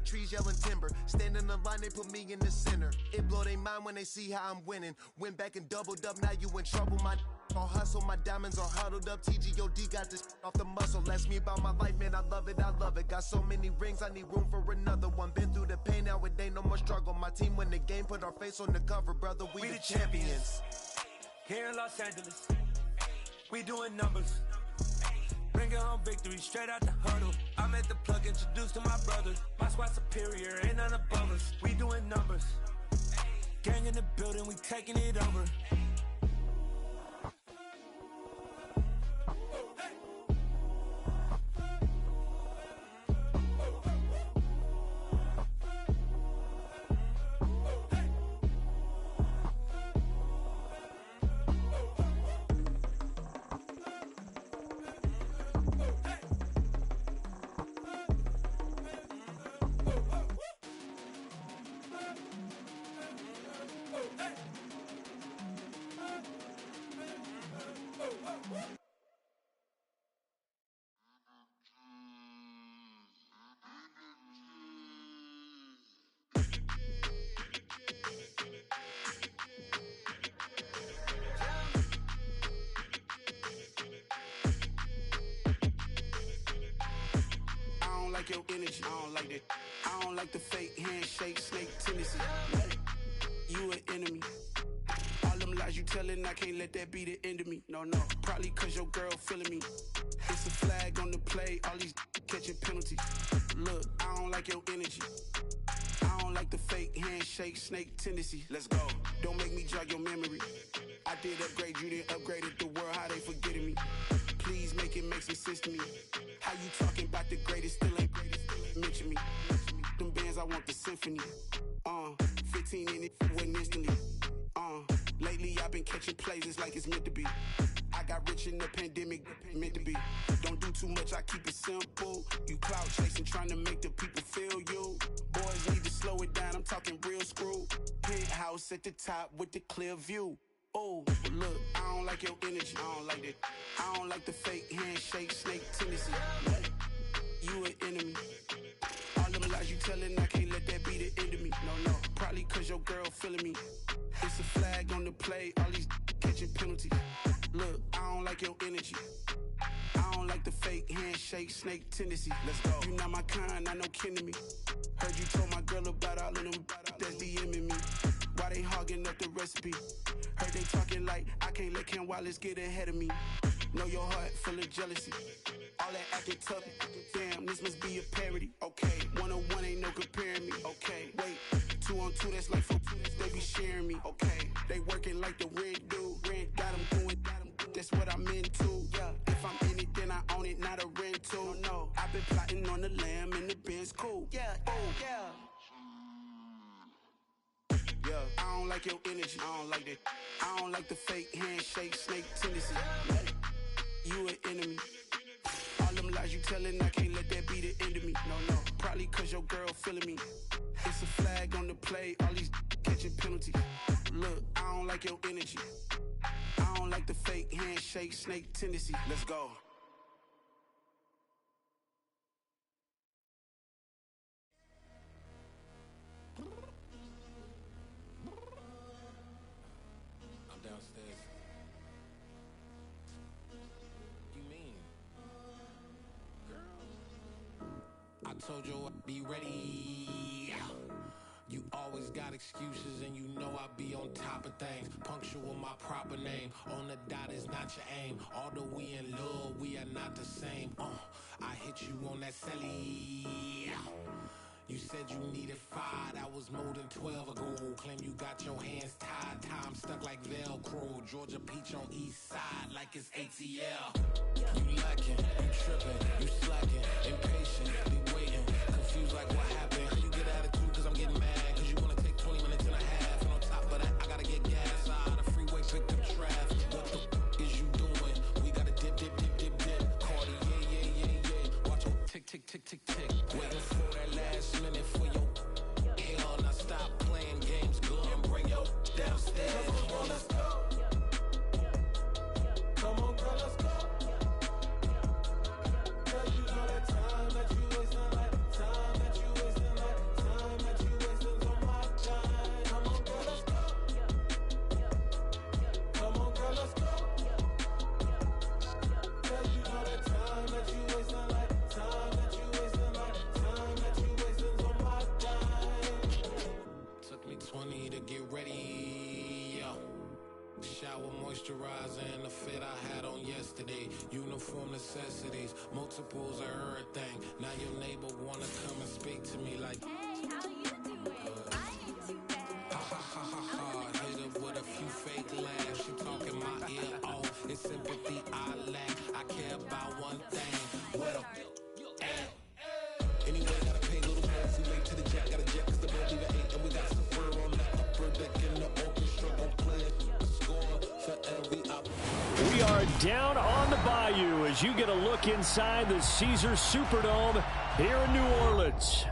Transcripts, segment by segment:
trees yelling timber. Stand in the line, they put me in the center. It blow their mind when they see how I'm winning. Went back and doubled up, now you in trouble. My all hustle, my diamonds are huddled up. TGOD got this off the muscle. Ask me about my life, man, I love it, I love it. Got so many rings, I need room for another one. Been through the pain, now it ain't no more struggle. My team win the game, put our face on the cover, brother, we the champions. Here in Los Angeles, we doing numbers. Bringing home victory straight out the huddle. I'm at the plug, introduced to my brothers. My squad superior, ain't none above us. We doing numbers. Gang in the building, we taking it over. Your energy, I don't like that. I don't like the fake handshake, snake tendency. You an enemy. All them lies you telling, I can't let that be the end of me. No, probably cause your girl feeling me. It's a flag on the play, all these catching penalties. Look, I don't like your energy. I don't like the fake handshake, snake tendency. Let's go. Don't make me jog your memory. I did upgrade, you didn't upgrade it. The world, how they forgetting me. Please make it make some sense to me. How you talking about the greatest, still ain't greatest, mention me. Them bands, I want the symphony. 15 in it, wasn't instantly. Lately I've been catching plays, it's like it's meant to be. I got rich in the pandemic, meant to be. Don't do too much, I keep it simple. You clout chasing, trying to make the people feel you. Boys need to slow it down, I'm talking real screw. Penthouse at the top with the clear view. Oh, look, I don't like your energy, I don't like that. I don't like the fake handshake, snake tendency. You an enemy. All them lies you telling, I can't let that be the end of me. No, probably cause your girl feeling me. It's a flag on the play, all these catching penalties. Look, I don't like your energy. I don't like the fake handshake, snake tendency. Let's go. You not my kind, I know kin to me. Heard you told my girl about all of them that's DMing me. Why they hogging up the recipe? Heard they talking like I can't let Ken Wallace get ahead of me. Know your heart full of jealousy. All that acting tough, damn, this must be a parody. Okay, 1-on-1 ain't no comparing me. Okay, wait, 2-on-2, that's like 4, they be sharing me. Okay, they working like the rent do. Rent got them doing, that's what I'm into. Yeah, if I'm in it, then I own it, not a rental. No, I've been plotting on the lamb and the Benz cool. Yeah, yeah. I don't like your energy, I don't like that. I don't like the fake handshake, snake tendency. You an enemy. All them lies you telling, I can't let that be the end of me. No, probably cause your girl feeling me. It's a flag on the play, all these catching penalties. Look, I don't like your energy. I don't like the fake handshake, snake tendency. Let's go. Downstairs. You mean? Girl, I told you I'd be ready. You always got excuses and you know I be on top of things. Punctual my proper name. On the dot is not your aim. Although we in love, we are not the same. I hit you on that celly. You said you needed 5, that was more than 12 ago. Claim you got your hands tied, time stuck like Velcro. Georgia Peach on east side like it's ATL. You lacking, you tripping, you slacking, impatient, be waiting, confused like what happened. You get attitude cause I'm getting mad, cause you wanna take 20 minutes and a half. And on top of that, I gotta get gas out of the freeway, picked up traffic. What the f is you doing? We gotta dip, dip, dip, dip, dip. Cardi, yeah. Watch your tick, tick, tick, tick, tick. Waiting for that last minute for your hell. Now stop playing games, go and bring your downstairs. Come on, let's go. Come on, girl, let's go. Cause you know that time that you waste, not like the time that you shower moisturizer and the fit I had on yesterday. Uniform necessities, multiples of everything. Now your neighbor wanna come and speak to me like, Hey, how you doing? I ain't too bad. ha ha ha ha ha. Hit her with a few fake laughs. She talking my ear off. It's sympathy I lack. I care about one thing. What a anyway, gotta pay a little more. We late to the jack, got a jet, cause the bed leave at 8. And we got some fur on the upper deck in the orchestra. Gon' play a score for every opportunity. We are down on the bayou as you get a look inside the Caesars Superdome here in New Orleans.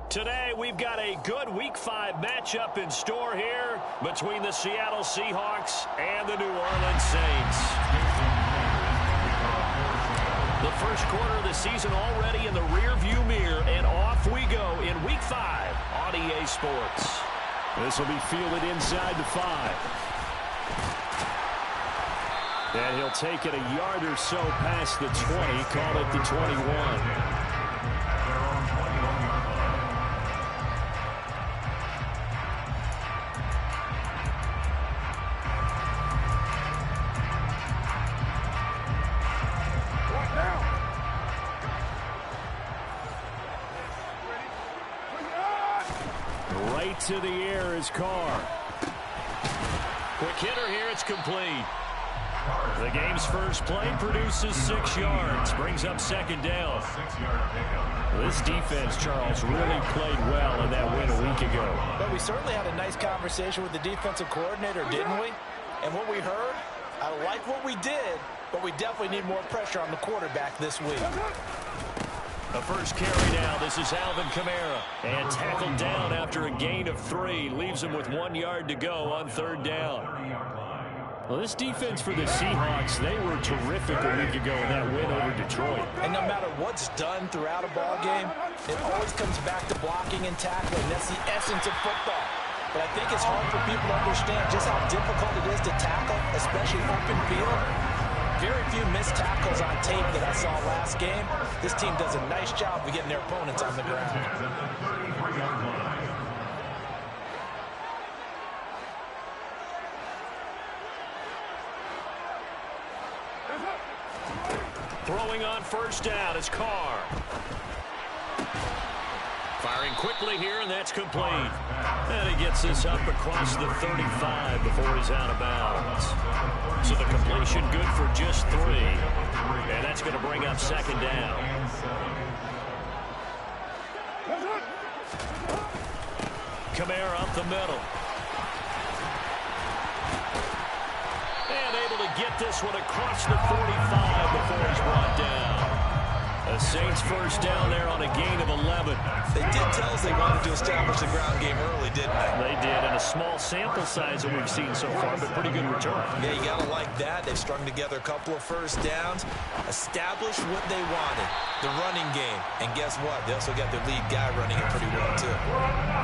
Today, we've got a good Week 5 matchup in store here between the Seattle Seahawks and the New Orleans Saints. The first quarter of the season already in the rearview mirror, and off we go in Week 5 on EA Sports. This will be fielded inside the 5. And he'll take it a yard or so past the 20, call it the 21. Right to the air is Carr. Quick hitter here, it's complete. The game's first play produces 6 yards, brings up second down. This defense, Charles, really played well in that win a week ago. But we certainly had a nice conversation with the defensive coordinator, didn't we? And what we heard, I like what we did, but we definitely need more pressure on the quarterback this week. The first carry now, this is Alvin Kamara. And tackled down after a gain of 3. Leaves him with 1 yard to go on third down. Well, this defense for the Seahawks, they were terrific a week ago in that win over Detroit. And no matter what's done throughout a ball game, it always comes back to blocking and tackling. That's the essence of football. But I think it's hard for people to understand just how difficult it is to tackle, especially open field. Very few missed tackles on tape that I saw last game. This team does a nice job of getting their opponents on the ground. Throwing on first down is Carr. Firing quickly here, and that's complete. And he gets this up across the 35 before he's out of bounds. So the completion good for just 3. And that's going to bring up second down. Kamara up the middle. And able to get this one across the 45 before he's brought down. The Saints first down there on a gain of 11. They did tell us they wanted to establish the ground game early, didn't they? They did, and a small sample size that we've seen so far, but pretty good return. Yeah, you got to like that. They've strung together a couple of first downs, established what they wanted, the running game. And guess what? They also got their lead guy running it pretty well, too.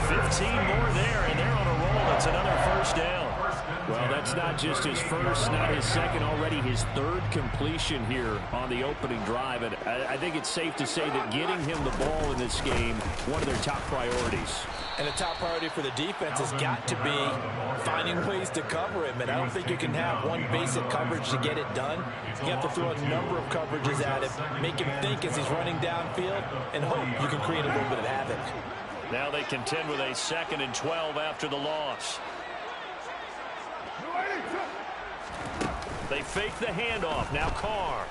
15 more there, and they're on a roll. It's another first down. Well, that's not just his first, not his second, already his 3rd completion here on the opening drive. And I think it's safe to say that getting him the ball in this game, one of their top priorities. And the top priority for the defense has got to be finding ways to cover him. And I don't think you can have one basic coverage to get it done. You have to throw a number of coverages at him, make him think as he's running downfield, and hope you can create a little bit of havoc. Now they contend with a 2nd and 12 after the loss. They fake the handoff. Now Carr.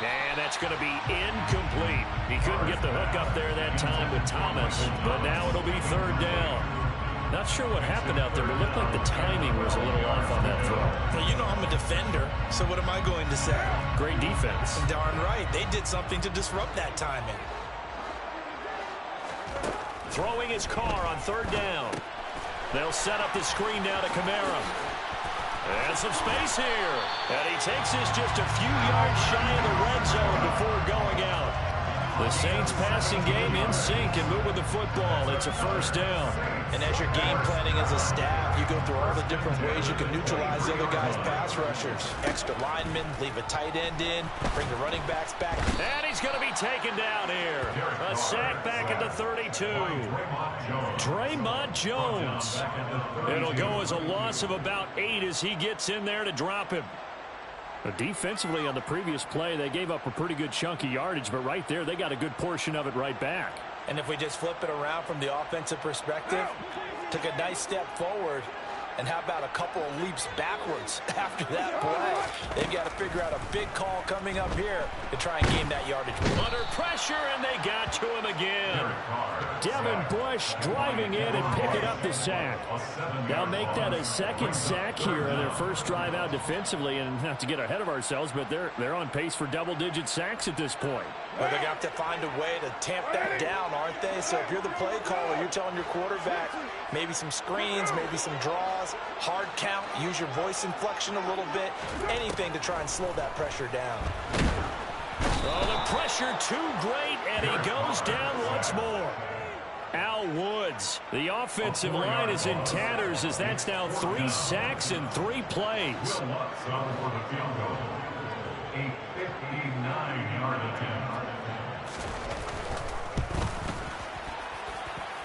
And that's going to be incomplete. He couldn't get the hook up there that time with Thomas, but now it'll be 3rd down. Not sure what happened out there, but it looked like the timing was a little off on that throw. Well, you know I'm a defender, so what am I going to say? Great defense. Darn right. They did something to disrupt that timing. Throwing his Carr on 3rd down. They'll set up the screen now to Kamara. And some space here. And he takes this just a few yards shy of the red zone before going out. The Saints passing game in sync and moving the football. It's a first down. And as you're game planning as a staff, you go through all the different ways you can neutralize the other guy's pass rushers. Extra linemen, leave a tight end in, bring the running backs back. And he's going to be taken down here. A sack back at the 32. Draymond Jones. It'll go as a loss of about 8 as he gets in there to drop him. Defensively on the previous play, they gave up a pretty good chunk of yardage, but right there, they got a good portion of it right back. And if we just flip it around from the offensive perspective, took a nice step forward, and how about a couple of leaps backwards after that play? They've got to figure out a big call coming up here to try and gain that yardage. Under pressure, and they got to him again. Devin Bush driving in and picking up the sack. They'll make that a second sack here on their first drive out defensively, and not to get ahead of ourselves, but they're on pace for double-digit sacks at this point. Well, they're going to have to find a way to tamp that down, aren't they? So if you're the play caller, you're telling your quarterback maybe some screens, maybe some draws, hard count, use your voice inflection a little bit, anything to try and slow that pressure down. Oh, the pressure too great, and he goes down once more. Al Woods, the offensive line is in tatters as that's now 3 sacks in 3 plays.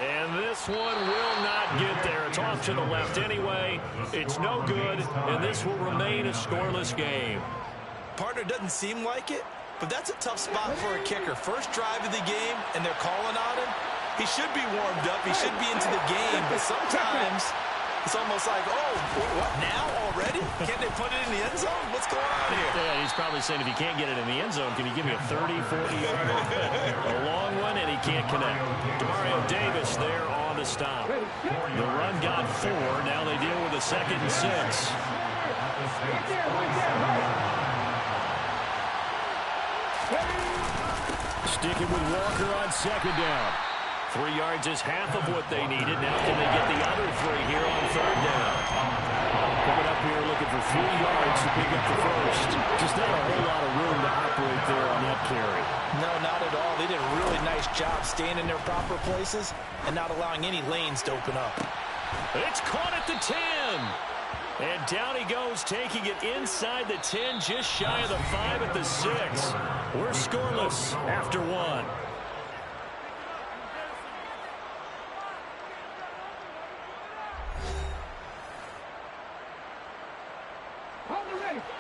And this one will not get there. It's off to the left anyway. It's no good, and this will remain a scoreless game. Partner, doesn't seem like it, but that's a tough spot for a kicker. First drive of the game, and they're calling on him. He should be warmed up. He should be into the game, but sometimes it's almost like, oh, what, now already? Can't they put it in the end zone? What's going on here? Yeah, he's probably saying if you can't get it in the end zone, can you give me a 30, 40-yard a long one, and he can't connect. Demario Davis there on the stop. The run got 4. Now they deal with a 2nd and 6. Sticking with Walker on 2nd down. 3 yards is half of what they needed. Now can they get the other 3 here on 3rd down? Coming up here looking for 3 yards to pick up the first. Just not a whole lot of room to operate there on that carry. No, not at all. They did a really nice job staying in their proper places and not allowing any lanes to open up. It's caught at the 10. And down he goes, taking it inside the 10, just shy of the 5 at the 6. We're scoreless after 1.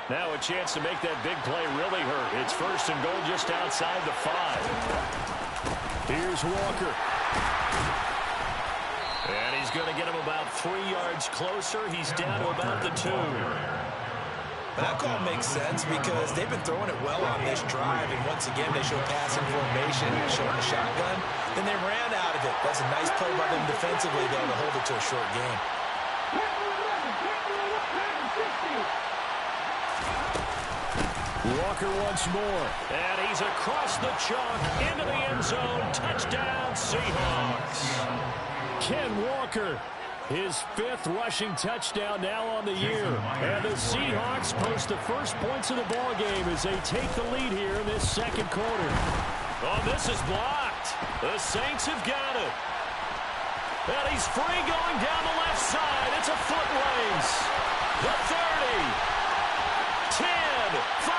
Now a chance to make that big play really hurt. It's 1st and goal just outside the 5. Here's Walker. And he's going to get him about 3 yards closer. He's down to about the 2. But that call makes sense because they've been throwing it well on this drive. And once again, they show passing formation, showing a shotgun. Then they ran out of it. That's a nice play by them defensively, though, to hold it to a short game. Walker once more. And he's across the chalk into the end zone. Touchdown, Seahawks. Ken Walker, his 5th rushing touchdown now on the year. And the Seahawks post the first points of the ball game as they take the lead here in this 2nd quarter. Oh, this is blocked. The Saints have got it. And he's free going down the left side. It's a foot race. The 30. 10, 5,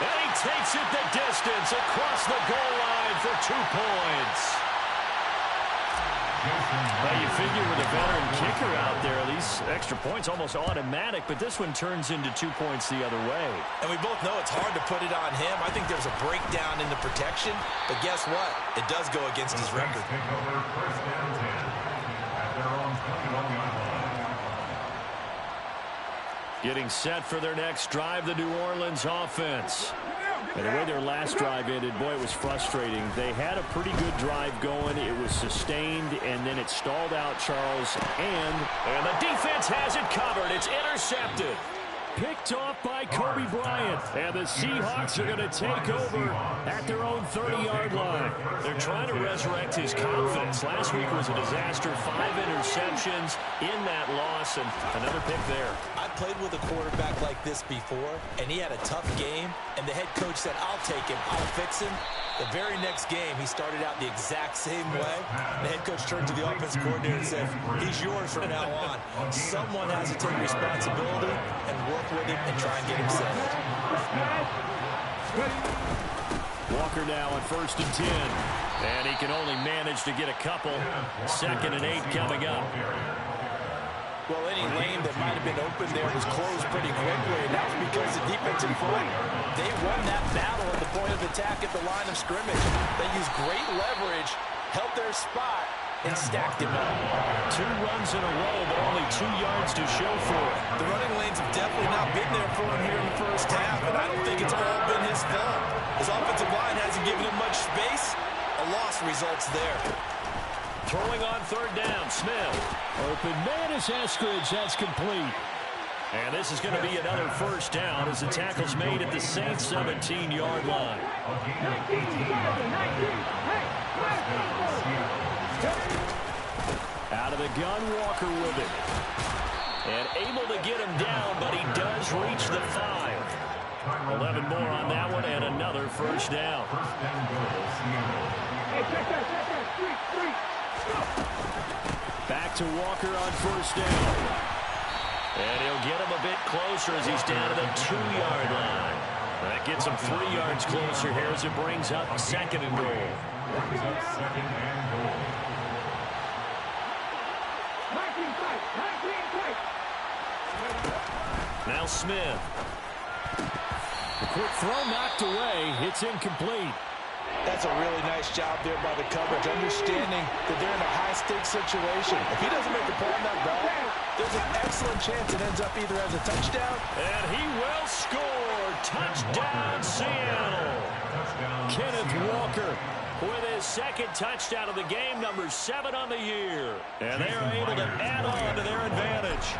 and he takes it the distance across the goal line for 2 points. Well, you figure with a veteran kicker out there, these extra points almost automatic, but this one turns into 2 points the other way. And we both know it's hard to put it on him. I think there's a breakdown in the protection, but guess what? It does go against his record. Getting set for their next drive, the New Orleans offense. And the way their last drive ended, boy, it was frustrating. They had a pretty good drive going. It was sustained, and then it stalled out, Charles. And the defense has it covered. It's intercepted. Picked off by Kobe Bryant. And the Seahawks are going to take over at their own 30-yard line. They're trying to resurrect his confidence. Last week was a disaster. 5 interceptions in that loss, and another pick there. I played with a quarterback like this before, and he had a tough game, and the head coach said, I'll take him, I'll fix him. The very next game, he started out the exact same way. The head coach turned to the offensive coordinator and said, he's yours from now on. Someone has to take responsibility and work with him and try and get him settled. Walker now on 1st and 10. And he can only manage to get a couple. 2nd and 8 coming up. Well, any lane that might have been open there was closed pretty quickly, and that's because the defensive front, they won that battle at the point of attack at the line of scrimmage. They used great leverage, held their spot, and stacked him up. 2 runs in a row, but only 2 yards to show for it. The running lanes have definitely not been there for him here in the first half, and I don't think it's all been his fault. His offensive line hasn't given him much space. A loss results there. Throwing on 3rd down, Smith. Open man is Eskridge. That's complete. And this is going to be another 1st down as the tackle's made at the Saints' 17-yard line. Out of the gun, Walker with it. And able to get him down, but he does reach the 5. 11 more on that one, and another 1st down. Back to Walker on 1st down. And he'll get him a bit closer as he's down to the 2-yard line. That gets him 3 yards closer here as it brings up 2nd and goal. Now Smith. The quick throw knocked away. It's incomplete. That's a really nice job there by the coverage, understanding that they're in a high-stakes situation. If he doesn't make a play on that ball, there's an excellent chance it ends up either as a touchdown. And he will score. Touchdown, Seattle. Kenneth Walker with his 2nd touchdown of the game, number 7 on the year. And they are able to add on to their advantage.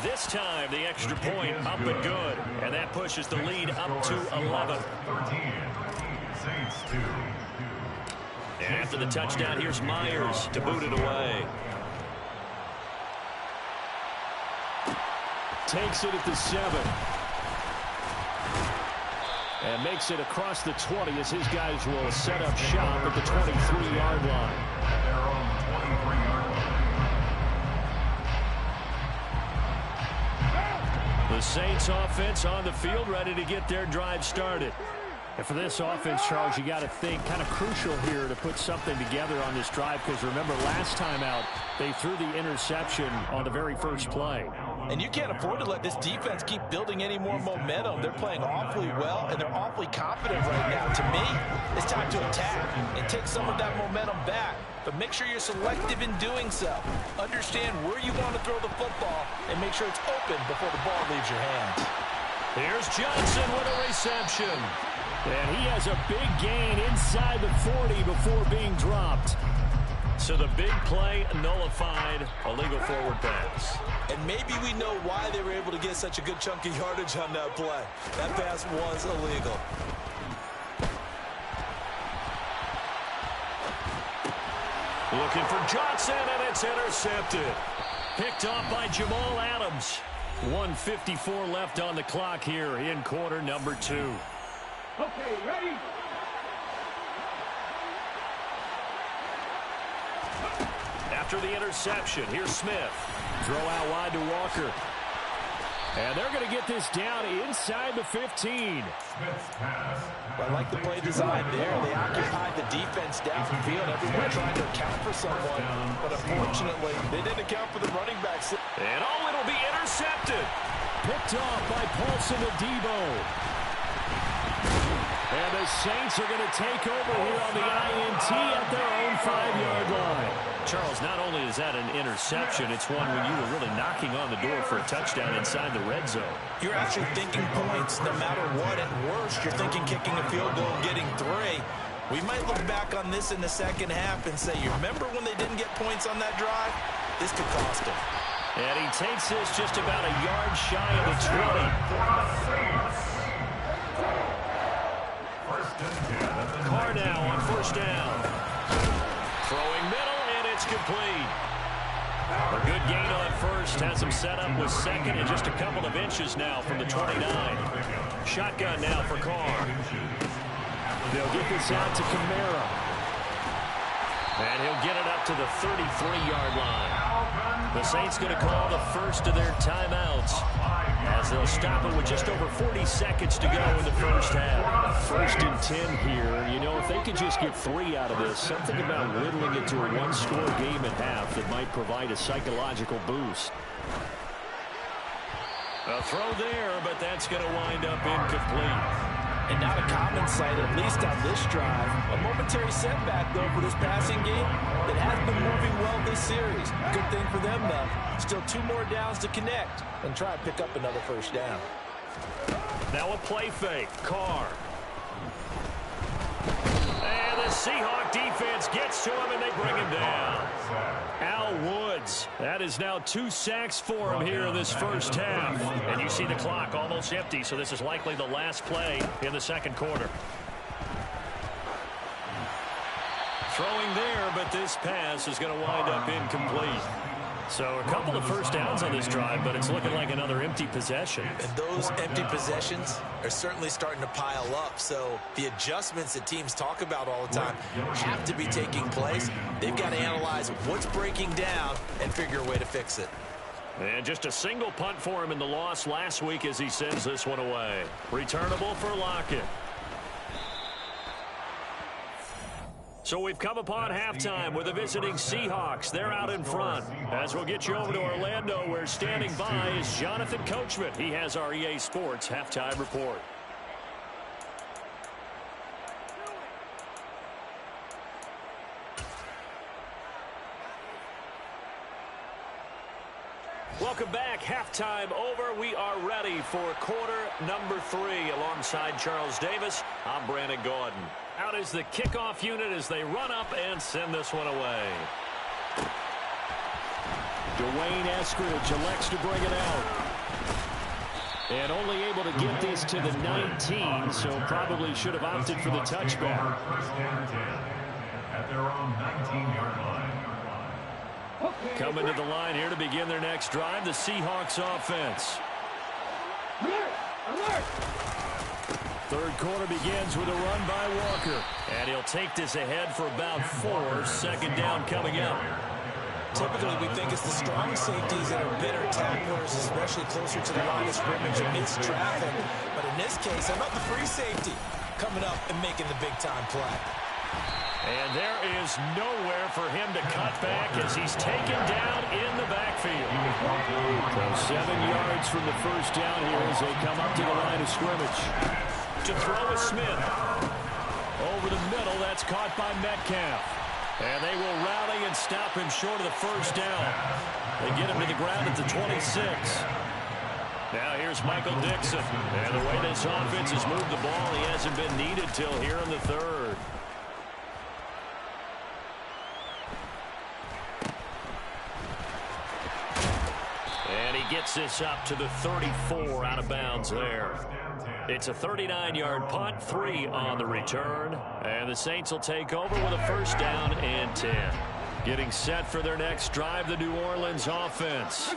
This time, the extra point up and good. And that pushes the lead up to 11. And after the touchdown, here's Myers to boot it away. Takes it at the 7. And makes it across the 20 as his guys will set up shop at the 23-yard line. The Saints offense on the field, ready to get their drive started. And for this offense, Charles, you got to think kind of crucial here to put something together on this drive, because remember last time out, they threw the interception on the very first play. And you can't afford to let this defense keep building any more momentum. They're playing awfully well, and they're awfully confident right now. To me, it's time to attack and take some of that momentum back. But make sure you're selective in doing so. Understand where you want to throw the football and make sure it's open before the ball leaves your hands. Here's Johnson with a reception. And he has a big gain inside the 40 before being dropped. So the big play nullified, a legal forward pass. And maybe we know why they were able to get such a good chunk of yardage on that play. That pass was illegal. Looking for Johnson, and it's intercepted. Picked off by Jamal Adams. 1:54 left on the clock here in quarter number 2. Okay, ready? After the interception, here's Smith. Throw out wide to Walker. And they're going to get this down inside the 15. I like the play design there. They occupied the defense downfield. Everyone trying to account for someone. But unfortunately, they didn't account for the running backs. And it'll be intercepted. Picked off by Paulson Adebo. And the Saints are going to take over here on the INT at their own 5-yard line. Charles, not only is that an interception, it's one when you were really knocking on the door for a touchdown inside the red zone. You're actually thinking points no matter what. At worst, you're thinking kicking a field goal and getting 3. We might look back on this in the second half and say, you remember when they didn't get points on that drive? This could cost them. And he takes this just about a yard shy of the 20. Carr now on 1st down. Throwing middle, and it's complete. A good gain on 1st. Has him set up with 2nd and just a couple of inches now from the 29. Shotgun now for Carr. They'll get this out to Kamara. And he'll get it up to the 33-yard line. The Saints going to call the first of their timeouts. as they'll stop it with just over 40 seconds to go in the first half. 1st and 10 here. You know, if they could just get 3 out of this, something about whittling it to a one-score game at half that might provide a psychological boost. A throw there, but that's going to wind up incomplete. And not a common sight, at least on this drive. A momentary setback, though, for this passing game that has been moving well this series. Good thing for them, though. Still 2 more downs to connect and try and pick up another first down. Now a play fake. Carr. And the Seahawk defense gets to him, and they bring him down. Al Woods. That is now 2 sacks for him here in this first half. And you see the clock almost empty, so this is likely the last play in the second quarter. Throwing there, but this pass is going to wind up incomplete. So a couple of first downs on this drive, but it's looking like another empty possession. And those empty possessions are certainly starting to pile up. So the adjustments that teams talk about all the time have to be taking place. They've got to analyze what's breaking down and figure a way to fix it. And just a single punt for him in the loss last week as he sends this one away. Returnable for Lockett. So we've come upon halftime with the visiting Seahawks. They're out in front. As we'll get you over to Orlando, where standing by is Jonathan Coachman. He has our EA Sports halftime report. Welcome back. Halftime over. We are ready for quarter number 3 alongside Charles Davis. I'm Brandon Gordon. Out is the kickoff unit as they run up and send this one away. Dwayne Eskridge elects to bring it out. And only able to get this to the 19, so probably should have opted for the touchback. First and 10 at their own 19-yard line. Coming to the line here to begin their next drive, the Seahawks offense. Third quarter begins with a run by Walker. And he'll take this ahead for about 4. Second down coming up. Typically, we think it's the strong safeties that are better tacklers, especially closer to the line of scrimmage amidst traffic. But in this case, how about the free safety coming up and making the big-time play? And there is nowhere for him to cut back as he's taken down in the backfield. So 7 yards from the first down here as they come up to the line of scrimmage. To throw is Smith. Over the middle, that's caught by Metcalf. And they will rally and stop him short of the first down. They get him to the ground at the 26. Now here's Michael Dixon. And the way this offense has moved the ball, he hasn't been needed till here in the third. And he gets this up to the 34 out of bounds there. It's a 39-yard punt, 3 on the return. And the Saints will take over with a first down and 10. Getting set for their next drive, the New Orleans offense.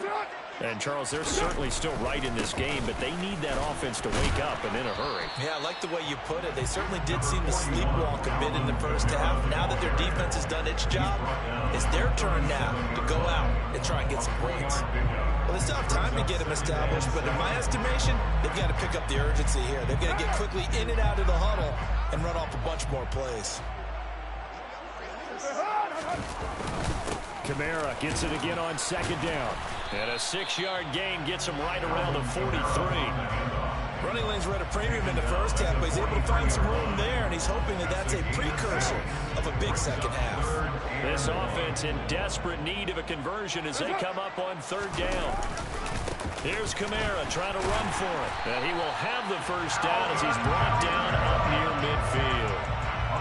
And, Charles, they're certainly still right in this game, but they need that offense to wake up and in a hurry. Yeah, I like the way you put it. They certainly did seem to sleepwalk a bit in the first half. Now that their defense has done its job, it's their turn now to go out and try and get some points. Well, they still have time to get them established, but in my estimation, they've got to pick up the urgency here. They've got to get quickly in and out of the huddle and run off a bunch more plays. Kamara gets it again on second down. And a 6-yard gain gets him right around the 43. Running lanes were at a premium in the first half, but he's able to find some room there, and he's hoping that that's a precursor of a big second half. This offense in desperate need of a conversion as they come up on third down. Here's Kamara trying to run for it. And he will have the first down as he's brought down up near midfield.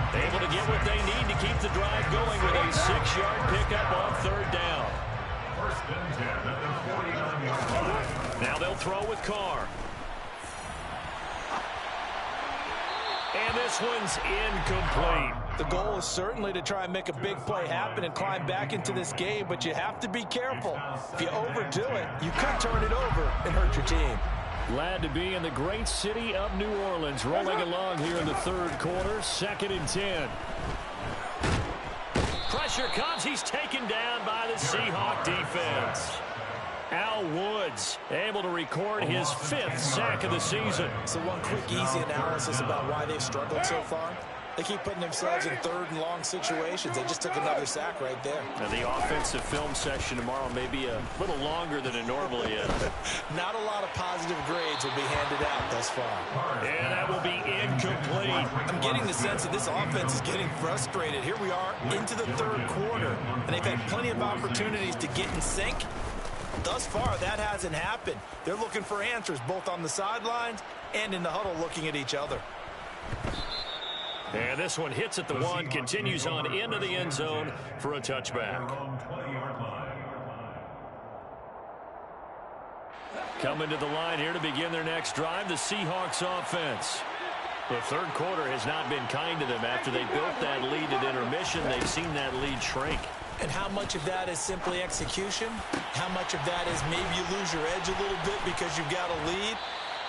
Able to get what they need to keep the drive going with a 6-yard pickup on third down. First and 10 at the 49-yard line. Now they'll throw with Carr. And this one's incomplete. The goal is certainly to try and make a big play happen and climb back into this game, but you have to be careful. If you overdo it, you could turn it over and hurt your team. Glad to be in the great city of New Orleans, rolling along here in the third quarter, 2nd and 10. Pressure comes. He's taken down by the Seahawk defense. Al Woods able to record his 5th sack of the season. So one quick, easy analysis about why they've struggled so far. They keep putting themselves in third and long situations. They just took another sack right there. Now the offensive film session tomorrow may be a little longer than it normally is. Not a lot of positive grades will be handed out thus far. And that will be incomplete. I'm getting the sense that this offense is getting frustrated. Here we are into the third quarter, and they've had plenty of opportunities to get in sync. Thus far, that hasn't happened. They're looking for answers both on the sidelines and in the huddle looking at each other. And this one hits at the 1, continues on into the end zone for a touchback. Coming to the line here to begin their next drive, the Seahawks offense. The third quarter has not been kind to them. After they built that lead at intermission, they've seen that lead shrink. And how much of that is simply execution? How much of that is maybe you lose your edge a little bit because you've got a lead?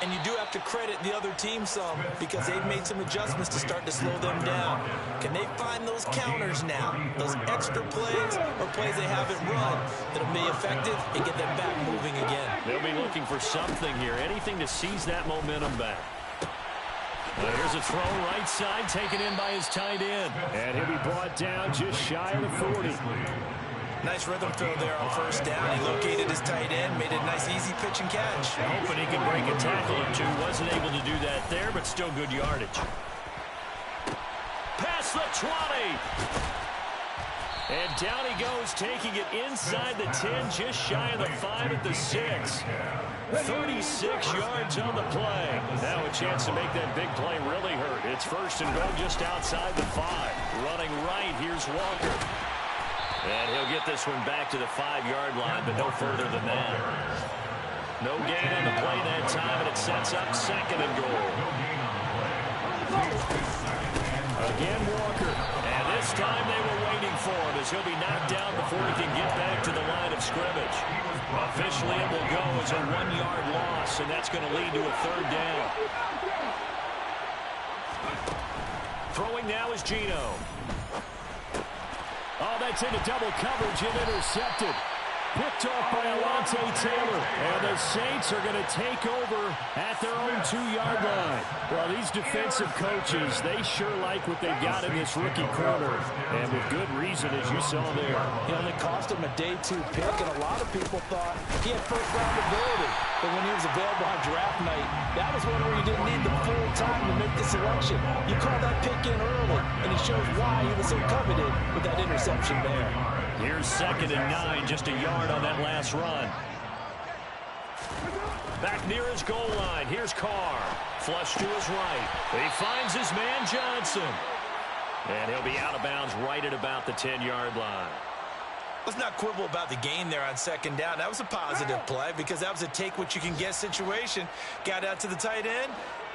And you do have to credit the other team some because they've made some adjustments to start to slow them down. Can they find those counters now, those extra plays or plays they haven't run that'll be effective and get them back moving again? They'll be looking for something here, anything to seize that momentum back. Here's a throw right side, taken in by his tight end. And he'll be brought down just shy of the 40. Nice rhythm throw there on first down. He located his tight end, made a nice easy pitch and catch. Hoping he could break a tackle or two. Wasn't able to do that there, but still good yardage. Past the 20. And down he goes, taking it inside the 10, just shy of the 5 at the 6. 36 yards on the play. Now a chance to make that big play really hurt. It's first and goal just outside the 5. Running right, here's Walker. And he'll get this one back to the 5-yard line, but no further than that. No gain on the play that time, and it sets up second and goal. Again, Walker. And this time they were waiting for him as he'll be knocked down before he can get back to the line of scrimmage. Officially, it will go as a 1-yard loss, and that's going to lead to a third down. Throwing now is Gino. Oh, that's into double coverage and intercepted. Picked off by Alontae Taylor. And the Saints are going to take over at their own 2-yard line. Well, these defensive coaches, they sure like what they've got in this rookie corner. And with good reason, as you saw there. It only cost him a day 2 pick, and a lot of people thought he had first-round ability. But when he was available on draft night, that was one where you didn't need the full time to make the selection. You called that pick in early, and it shows why he was so coveted with that interception there. Here's second and 9, just a yard on that last run. Back near his goal line, here's Carr. Flush to his right. He finds his man Johnson. And he'll be out of bounds right at about the 10-yard line. Let's not quibble about the gain there on second down. That was a positive play because that was a take-what-you-can-get situation. Got out to the tight end.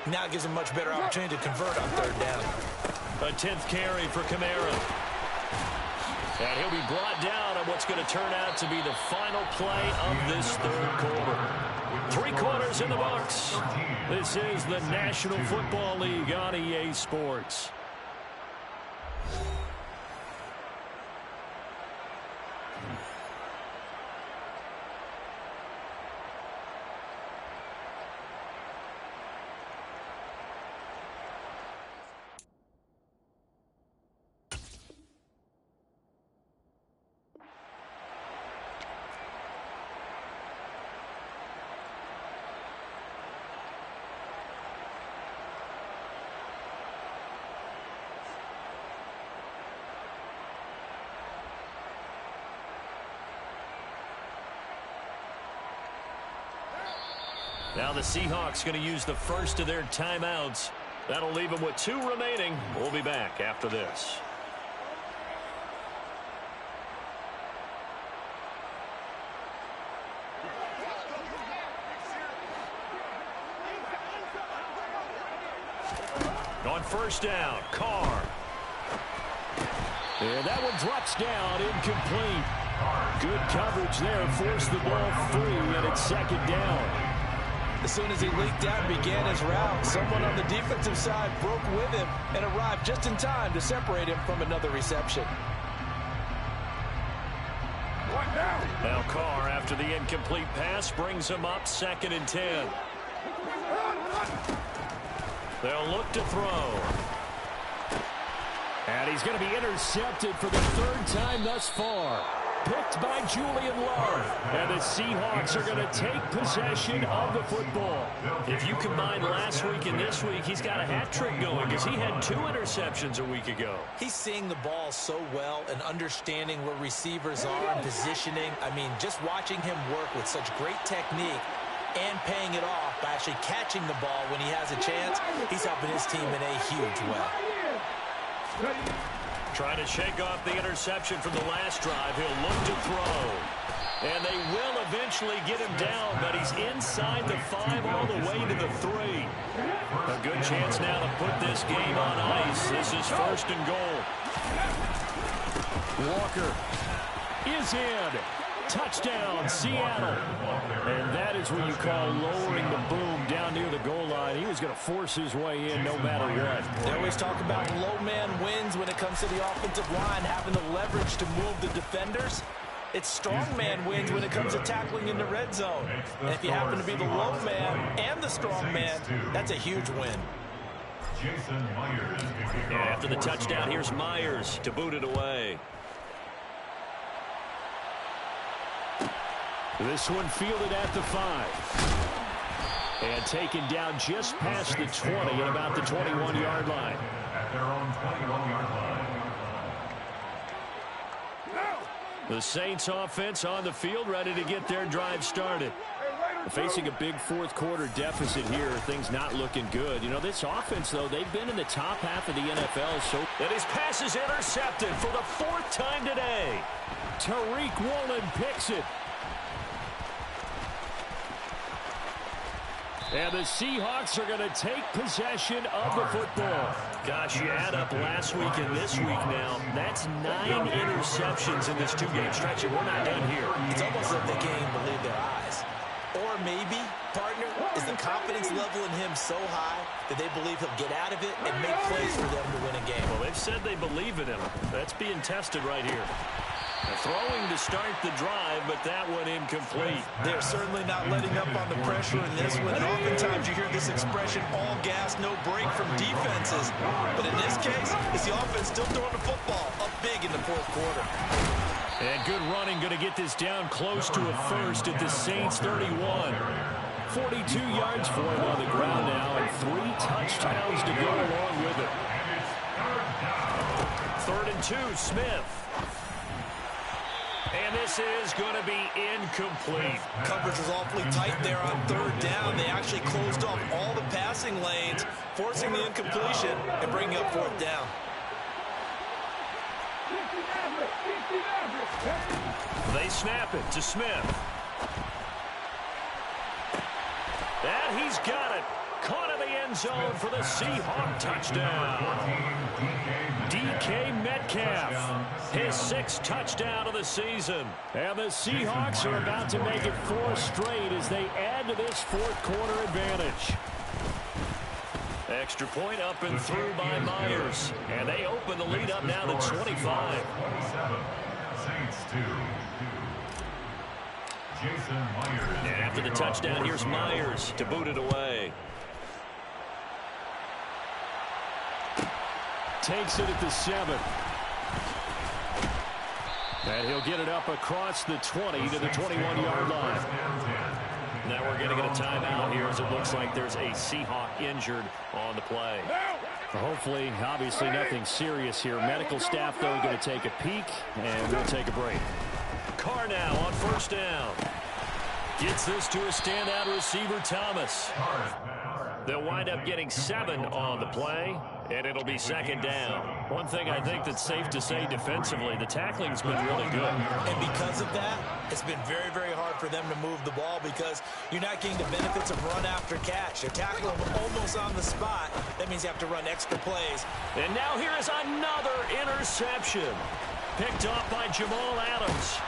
Now it gives him a much better opportunity to convert on third down. A 10th carry for Kamara. And he'll be brought down on what's going to turn out to be the final play of this third quarter. 3 quarters in the books. This is the National Football League on EA Sports. Now the Seahawks going to use the first of their timeouts. That'll leave them with 2 remaining. We'll be back after this. On first down, Carr. And that one drops down, incomplete. Good coverage there, forced the ball free, and it's second down. As soon as he leaked out and began his route, someone on the defensive side broke with him and arrived just in time to separate him from another reception. Now Carr, after the incomplete pass, brings him up 2nd and 10. They'll look to throw. And he's going to be intercepted for the 3rd time thus far. Picked by Julian Love. And the Seahawks are going to take possession of the football. If you combine last week and this week, he's got a hat trick going because he had 2 interceptions a week ago. He's seeing the ball so well and understanding where receivers are and positioning. I mean, just watching him work with such great technique and paying it off by actually catching the ball when he has a chance, he's helping his team in a huge way. Trying to shake off the interception from the last drive. He'll look to throw. And they will eventually get him down, but he's inside the 5 all the way to the 3. A good chance now to put this game on ice. This is 1st and goal. Walker is in. Touchdown, Seattle. And that is what you call lowering the boom down near the goal line. He was going to force his way in no matter what. They always talk about low man wins when it comes to the offensive line, having the leverage to move the defenders. It's strong man wins when it comes to tackling in the red zone. And if you happen to be the low man and the strong man, that's a huge win. After the touchdown, here's Myers to boot it away. This one fielded at the 5. And taken down just past the 20 at about the 21-yard line. At their own 21-yard line. The Saints offense on the field, ready to get their drive started. Facing a big 4th quarter deficit here, things not looking good. You know, this offense, though, they've been in the top half of the NFL. And his pass is intercepted for the 4th time today. Tariq Woolen picks it. And the Seahawks are going to take possession of the football. Gosh, you add up last week and this week now. That's 9 interceptions in this 2-game stretch, and we're not done here. It's almost like they can't even believe their eyes. Or maybe, partner, is the confidence level in him so high that they believe he'll get out of it and make plays for them to win a game. Well, they've said they believe in him. That's being tested right here. Throwing to start the drive, but that one incomplete. They're certainly not letting up on the pressure in this one. And oftentimes you hear this expression, all gas, no break from defenses. But in this case, it's the offense still throwing the football up big in the 4th quarter. And good running, going to get this down close to a 1st at the Saints 31. 42 yards for him on the ground now, and 3 touchdowns to go along with it. 3rd and 2, Smith. And this is going to be incomplete. Coverage was awfully tight there on 3rd down. They actually closed off all the passing lanes, forcing the incompletion and bringing up 4th down. They snap it to Smith. And he's got it. Caught in the end zone for the Seahawk touchdown. DK Metcalf, his 6th touchdown of the season. And the Seahawks are about to make it 4 straight as they add to this 4th quarter advantage. Extra point up and through by Myers. And they open the lead up now to 25. And after the touchdown, here's Myers to boot it away. Takes it at the 7. And he'll get it up across the 20 to the 21-yard line. Now we're going to get a timeout here as it looks like there's a Seahawk injured on the play. Hopefully, obviously nothing serious here. Medical staff, though, going to take a peek, and we'll take a break. Carr now on 1st down. Gets this to a standout receiver, Thomas. They'll wind up getting 7 on the play, and it'll be 2nd down. One thing I think that's safe to say defensively, the tackling's been really good. And because of that, it's been very, very hard for them to move the ball because you're not getting the benefits of run after catch. They're tackling almost on the spot. That means you have to run extra plays. And now here is another interception. Picked off by Jamal Adams.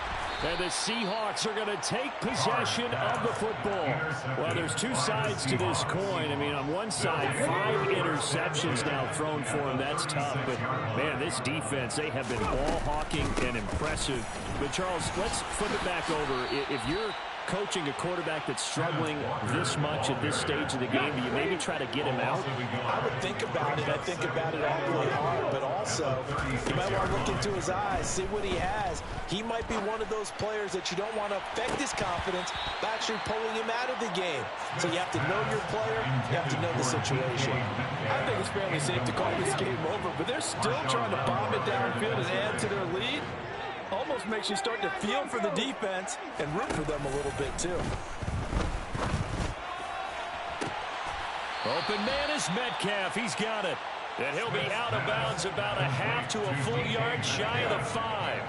And the Seahawks are going to take possession of the football. Well, there's two sides to this coin. I mean, on one side, 5 interceptions now thrown for him. That's tough. But, man, this defense, they have been ball hawking and impressive. But, Charles, let's flip it back over. If you're coaching a quarterback that's struggling this much at this stage of the game, do you maybe try to get him out? I would think about it. I think about it awfully hard, but also you might want to look into his eyes, see what he has. He might be one of those players that you don't want to affect his confidence by actually pulling him out of the game. So you have to know your player, you have to know the situation. I think it's fairly safe to call this game over, but they're still trying to bomb it downfield and add to their lead. Almost makes you start to feel for the defense and root for them a little bit, too. Open man is Metcalf. He's got it. And he'll be out of bounds about a half to a full yard shy of the 5.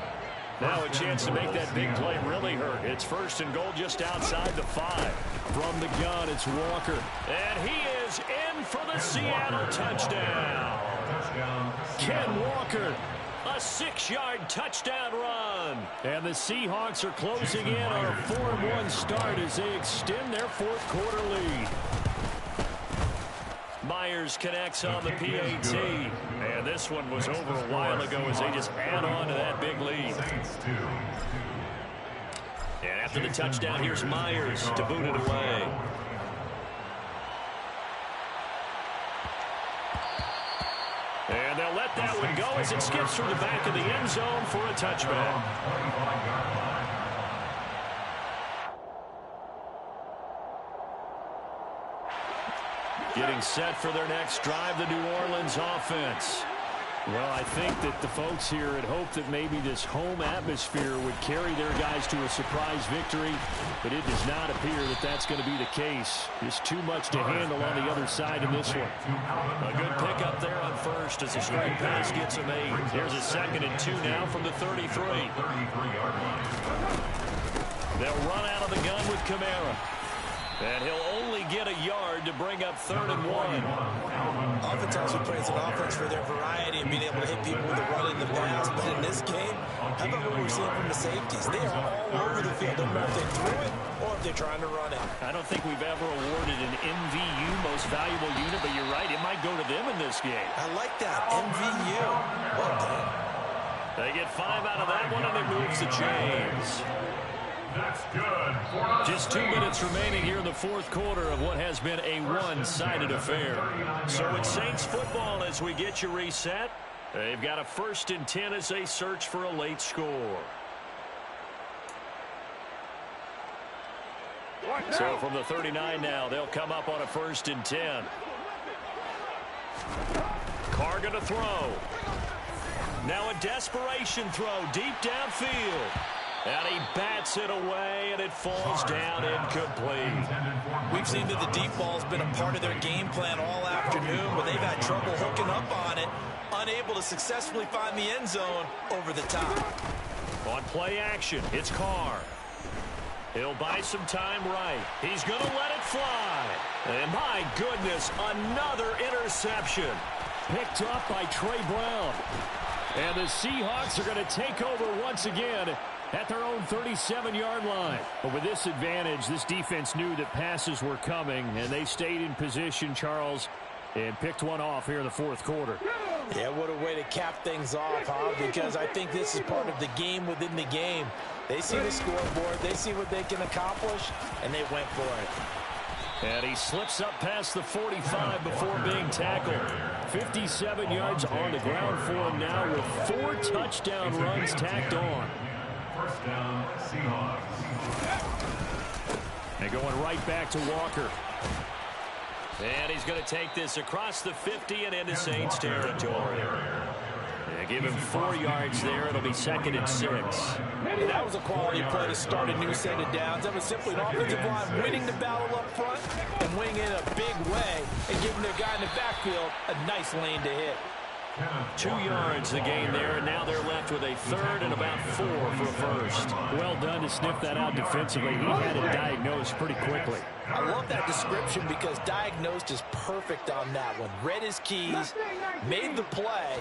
Now a chance to make that big play really hurt. It's 1st and goal just outside the 5. From the gun, it's Walker. And he is in for the Seattle touchdown. Ken Walker. A 6-yard touchdown run. And the Seahawks are closing in on a 4-1 start as they extend their 4th quarter lead. Myers connects on the PAT. And this one was over a while ago as they just add on to that big lead. And after the touchdown, here's Myers to boot it away. And they'll let that one go as it skips through the back of the end zone for a touchback. Getting set for their next drive, the New Orleans offense. Well, I think that the folks here had hoped that maybe this home atmosphere would carry their guys to a surprise victory, but it does not appear that that's going to be the case. Just too much to handle on the other side in this one. A good pickup there on 1st as the screen pass gets him 8. Here's a 2nd and 2 now from the 33. They'll run out of the gun with Kamara. And he'll only get a yard to bring up 3rd and 1. Oftentimes we praise an offense for their variety and being able to hit people with the run in the pass. But in this game, how about what we're seeing from the safeties? They are all over the field. No matter if they threw it or if they're trying to run it. I don't think we've ever awarded an MVU, most valuable unit, but you're right. It might go to them in this game. I like that. MVU. Well done. They get 5 out of that one, and it moves to James. That's good. Just 2 minutes remaining here in the 4th quarter of what has been a one-sided affair. So it's Saints football as we get you reset. They've got a 1st and 10 as they search for a late score. So from the 39 now, they'll come up on a 1st and 10. Carr going to throw. Now a desperation throw deep downfield. And he bats it away, and it falls down incomplete. We've seen that the deep ball's been a part of their game plan all afternoon, but they've had trouble hooking up on it, unable to successfully find the end zone over the top. On play action, it's Carr. He'll buy some time right. He's going to let it fly. And my goodness, another interception. Picked up by Trey Brown. And the Seahawks are going to take over once again at their own 37-yard line. But with this advantage, this defense knew that passes were coming, and they stayed in position, Charles, and picked one off here in the 4th quarter. Yeah, what a way to cap things off, huh? Because I think this is part of the game within the game. They see the scoreboard, they see what they can accomplish, and they went for it. And he slips up past the 45 before being tackled. 57 yards on the ground for him now with 4 touchdown runs tacked on. 1st down, Seahawks. And going right back to Walker. And he's going to take this across the 50 and into Saints territory. Give him 4 yards there. It'll be 2nd and 6. And that was a quality play to start a new set of downs. That was simply an offensive line winning the battle up front and winning in a big way and giving their guy in the backfield a nice lane to hit. 2 yards the gain there, and now they're left with a 3rd and about 4 for a 1st. Well done to sniff that out defensively. He had it diagnosed pretty quickly. I love that description because diagnosed is perfect on that one. Read his keys, made the play,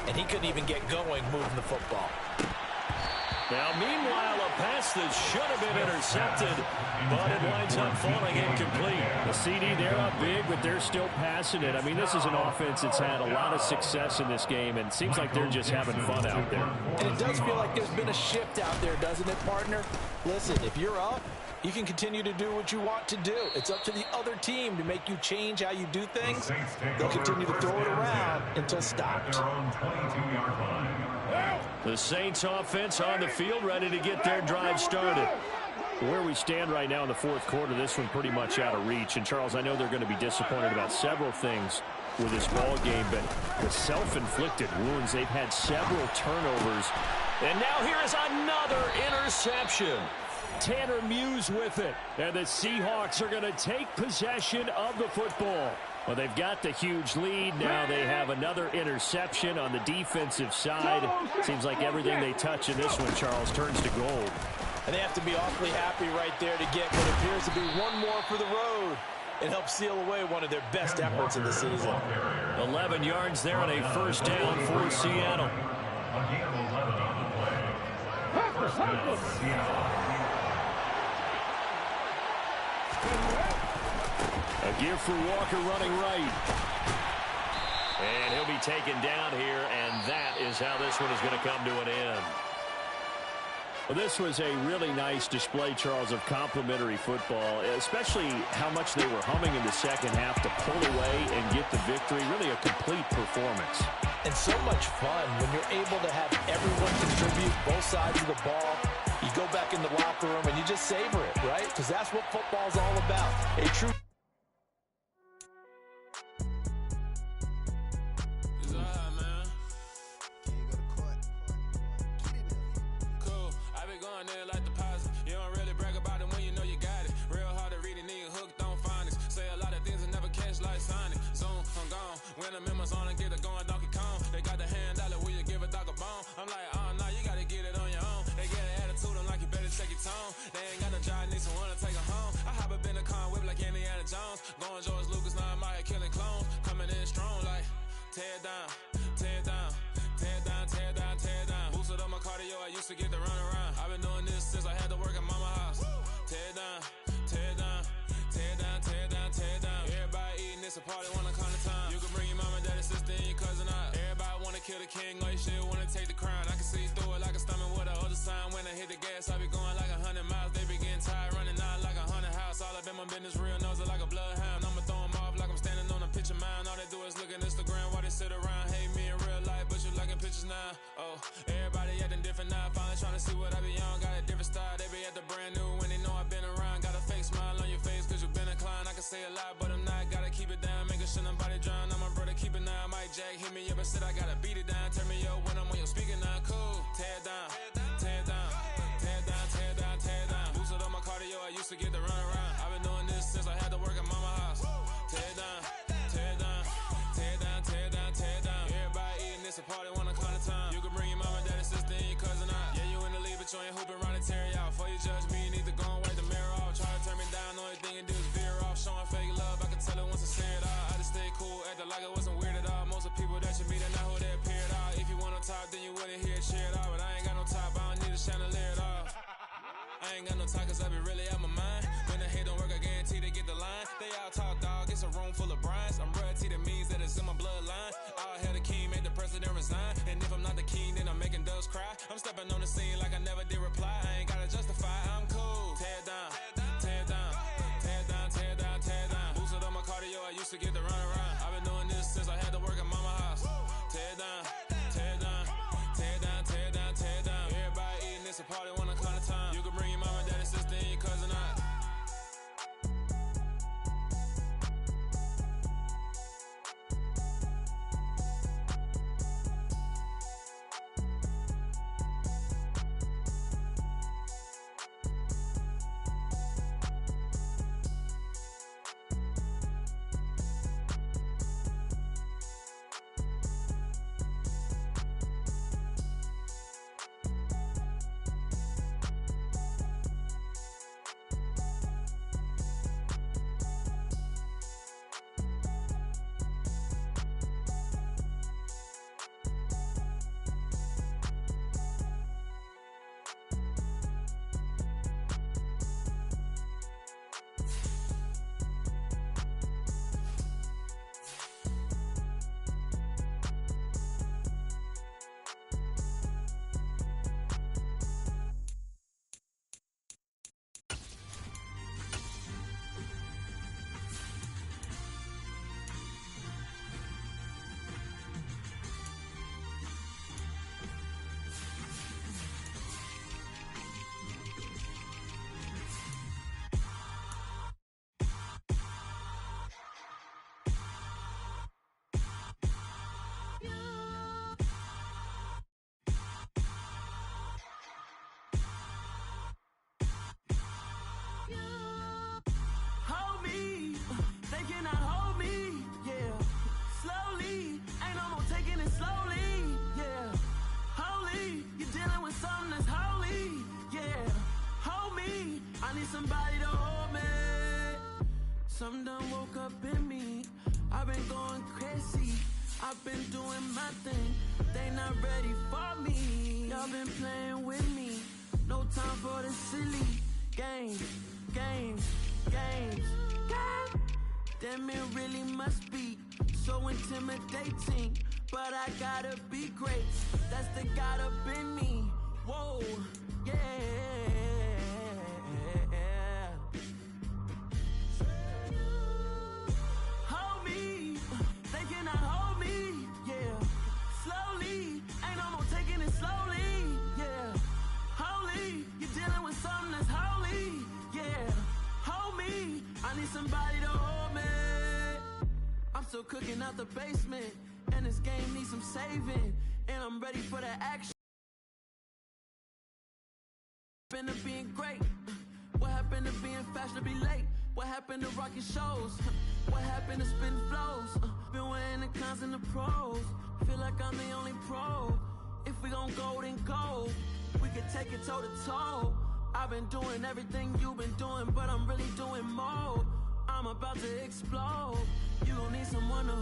and he couldn't even get going moving the football. Now, meanwhile, a pass that should have been intercepted, but it winds up falling incomplete. The CD, they're up big, but they're still passing it. I mean, this is an offense that's had a lot of success in this game, and it seems like they're just having fun out there. And it does feel like there's been a shift out there, doesn't it, partner? Listen, if you're up, you can continue to do what you want to do. It's up to the other team to make you change how you do things. They'll continue to throw it around until stopped. The Saints offense on the field, ready to get their drive started. Where we stand right now in the fourth quarter, this one pretty much out of reach. And, Charles, I know they're going to be disappointed about several things with this ball game, but the self-inflicted wounds, they've had several turnovers. And now here is another interception. Tanner Muse with it. And the Seahawks are going to take possession of the football. Well, they've got the huge lead. Now they have another interception on the defensive side. Seems like everything they touch in this one, Charles, turns to gold. And they have to be awfully happy right there to get what appears to be one more for the road and help seal away one of their best efforts of the season. 11 yards there on a first down for Seattle. A give for Walker running right. And he'll be taken down here, and that is how this one is going to come to an end. Well, this was a really nice display, Charles, of complimentary football, especially how much they were humming in the second half to pull away and get the victory. Really a complete performance. And so much fun when you're able to have everyone contribute both sides of the ball. You go back in the locker room and you just savor it, right? Because that's what football's all about. A true... When I'm in my zone and get it going Donkey Kong. They got the hand out, will you give a dog a bone? I'm like, oh, no, you gotta get it on your own. They get an attitude, I'm like, you better check your tone. They ain't got no job, need someone to take her home. I hop up in the car, whip like Indiana Jones. Going George Lucas, now I'm out here killing clones. Coming in strong like, tear down, tear down, tear down, tear down, tear down. Boosted up my cardio, I used to get the run around. I've been doing this since I had to work at mama house. Tear down, tear down, tear down, tear down, tear down. Everybody eating, it's a party, wanna come to time. You can bring your mama, daddy, sister, and your cousin out. Everybody wanna kill the king, or you shit wanna take the crown. I can see through it like a stomach with a other sign. When I hit the gas, I be going like 100 miles. They be getting tired, running out like 100 house. All up in my business, real nose like a bloodhound. I'ma throw 'em off like I'm standing on a picture mound. All they do is look at Instagram while they sit around. Hate me in real life, but you liking pictures now. Oh, everybody acting different now. Finally trying to see what I be on. Got a different style, they be at the brand new when they know I've been around. Got a fake smile on your face cause you been inclined. I can say a lot, but I'm not. Gotta keep it down, making sure nobody drown. I'm my brother, keep it now. Mike Jack hit me up and said I gotta beat it down. Turn me up when I'm on your speaker now. Cool, tear down, tear down, tear down, tear down, tear down. Boosted up my cardio, I used to get the run around. I've been doing this since I had to work at mama house. Tear down, tear down, tear down, tear down, tear down. Everybody eating, it's a party, wanna come to time. You can bring your mama, daddy, sister, and your cousin out. Yeah, you in the lead, but you ain't hooping around and tear you out. Before you judge me, you need to go and wipe the mirror off. Try to turn me down, only thing you do is veer off. Showing fake love, I can tell it once I see it all. I just stay cool, acting like it wasn't weird at all. Most of the people that you meet are not who they appear at all. If you want on top, then you wouldn't hear it cheer at all. But I ain't got no top, I don't need a chandelier at all. I ain't got no time cause I be really out my mind. When the hate don't work, I guarantee they get the line. They all talk dog, it's a room full of Bryans. I'm royalty, that means that it's in my bloodline. All hell the king, made the president resign. And if I'm not the king, then I'm making doves cry. I'm stepping on the scene like I never did reply. I ain't gotta justify, I'm cool. Tear down, tear down, tear down, tear down, tear down. Boosted up my cardio, I used to get the run around. I've been doing this since I had to work at mama house. Tear down, tear down, tear down, tear down, tear down. Everybody eating, it's a party, wanna come to time. You can bring your mama, daddy, sister, and your cousin out. somebody to hold me. Some done woke up in me. I've been going crazy. I've been doing my thing. They not ready for me. Y'all been playing with me. No time for the silly games. Damn, it really must be so intimidating. But I gotta be great. That's the God up in me. Whoa, yeah. Hold me, they cannot hold me, yeah. Slowly, ain't no more taking it slowly, yeah. Holy, you're dealing with something that's holy, yeah. Hold me, I need somebody to hold me. I'm still cooking out the basement, and this game needs some saving, and I'm ready for the action. What happened to being great? What happened to being fashionably late? What happened to rocking shows? What happened to spitting flows? Been wearing the cons and the pros. Feel like I'm the only pro. If we gon' go, then go. We could take it toe to toe. I've been doing everything you've been doing, but I'm really doing more. I'm about to explode. You gon' need someone to